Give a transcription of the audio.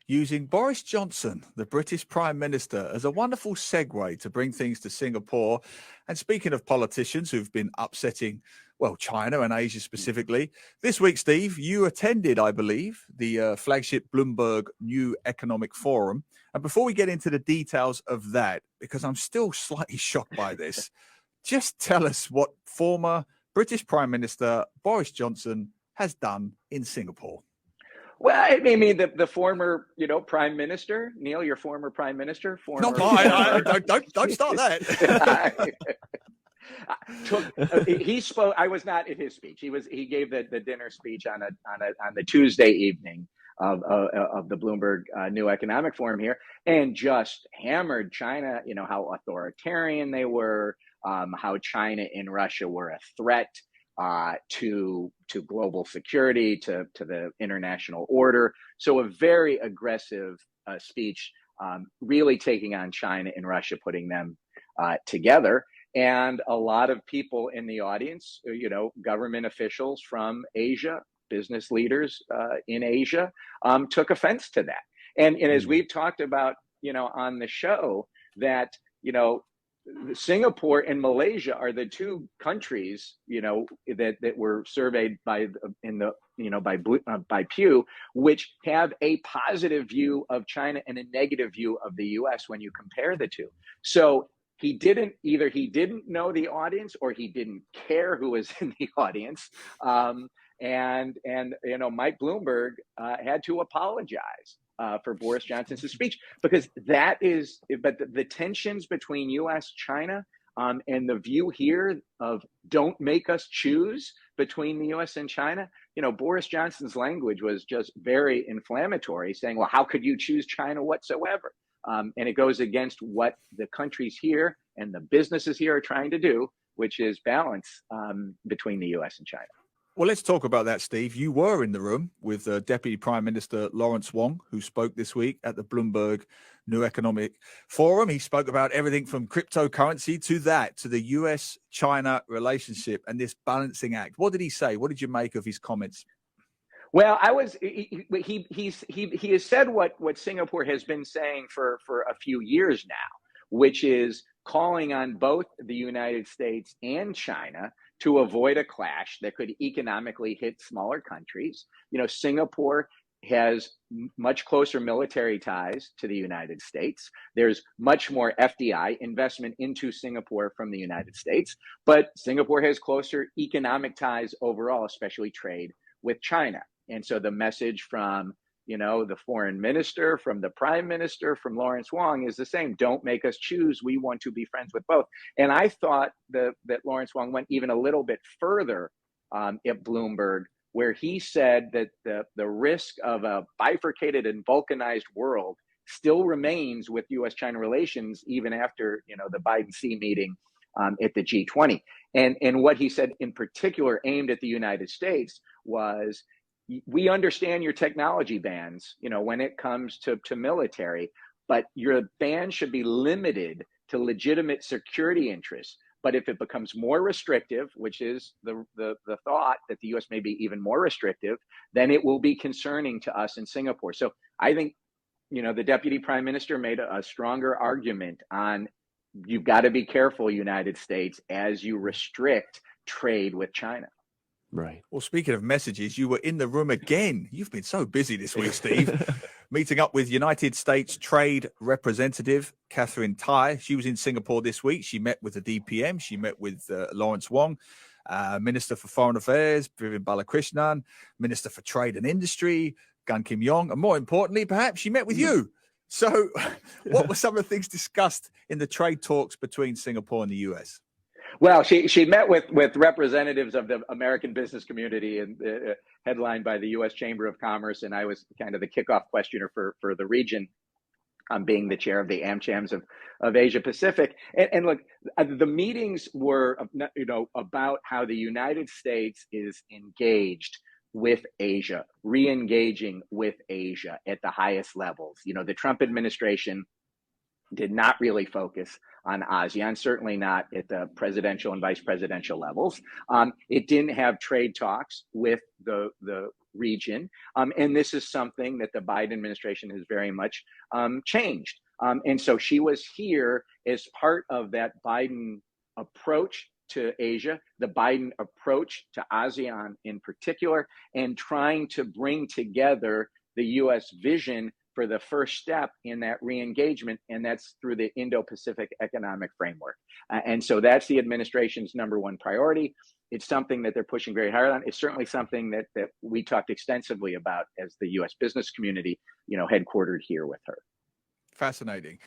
using Boris Johnson, the British Prime Minister, as a wonderful segue to bring things to Singapore. And speaking of politicians who've been upsetting, well, China and Asia specifically, this week, Steve, you attended, I believe, the flagship Bloomberg New Economic Forum. And before we get into the details of that, because I'm still slightly shocked by this, just tell us what former British Prime Minister Boris Johnson has done in Singapore. Well, I mean, the former, prime minister, Neil, your former prime minister, Not mine. Don't start that. He spoke. I was not at his speech. He gave the dinner speech on the Tuesday evening of the Bloomberg New Economic Forum here, and just hammered China. How authoritarian they were, how China and Russia were a threat to global security, to the international order. So a very aggressive speech, really taking on China and Russia, putting them together. And a lot of people in the audience, government officials from Asia, business leaders in Asia, took offense to that. And as we've talked about, on the show, that, Singapore and Malaysia are the two countries, that were surveyed by Pew, which have a positive view of China and a negative view of the U.S. when you compare the two. So he didn't know the audience, or he didn't care who was in the audience. And Mike Bloomberg had to apologize for Boris Johnson's speech, because but the tensions between U.S. China and the view here of don't make us choose between the U.S. and China, Boris Johnson's language was just very inflammatory, saying, well, how could you choose China whatsoever? And it goes against what the countries here and the businesses here are trying to do, which is balance between the U.S. and China. Well, let's talk about that, Steve. You were in the room with Deputy Prime Minister Lawrence Wong, who spoke this week at the Bloomberg New Economic Forum. He spoke about everything from cryptocurrency to the US-China relationship and this balancing act. What did he say? What did you make of his comments? Well, he has said what Singapore has been saying for a few years now, which is calling on both the United States and China to avoid a clash that could economically hit smaller countries. Singapore has much closer military ties to the United States. There's much more FDI investment into Singapore from the United States, but Singapore has closer economic ties overall, especially trade with China. And so the message from the foreign minister, from the prime minister, from Lawrence Wong is the same. Don't make us choose. We want to be friends with both. And I thought that Lawrence Wong went even a little bit further at Bloomberg, where he said that the risk of a bifurcated and balkanized world still remains with U.S.-China relations, even after, the Biden-Xi meeting at the G20. And what he said in particular aimed at the United States was, we understand your technology bans, when it comes to military, but your ban should be limited to legitimate security interests. But if it becomes more restrictive, which is the thought that the U.S. may be even more restrictive, then it will be concerning to us in Singapore. So I think, the Deputy Prime Minister made a stronger argument on, you've got to be careful, United States, as you restrict trade with China. Right. Well, speaking of messages, you were in the room again. You've been so busy this week, Steve. Meeting up with United States Trade Representative Catherine Tai. She was in Singapore this week. She met with the DPM. She met with Lawrence Wong, Minister for Foreign Affairs, Vivian Balakrishnan, Minister for Trade and Industry, Gan Kim Yong, and more importantly, perhaps, she met with you. So what were some of the things discussed in the trade talks between Singapore and the US? Well, she met with representatives of the American business community, and headlined by the U.S. Chamber of Commerce, and I was kind of the kickoff questioner for the region, being the chair of the AmChams of Asia Pacific. And look, the meetings were, about how the United States is engaged with Asia, re-engaging with Asia at the highest levels. The Trump administration did not really focus on ASEAN, certainly not at the presidential and vice presidential levels. It didn't have trade talks with the region. And this is something that the Biden administration has very much changed. And so she was here as part of that Biden approach to Asia, the Biden approach to ASEAN in particular, and trying to bring together the U.S. vision for the first step in that re-engagement, and that's through the Indo-Pacific Economic Framework. And so that's the administration's number one priority. It's something that they're pushing very hard on. It's certainly something that we talked extensively about as the U.S. business community, headquartered here with her. Fascinating.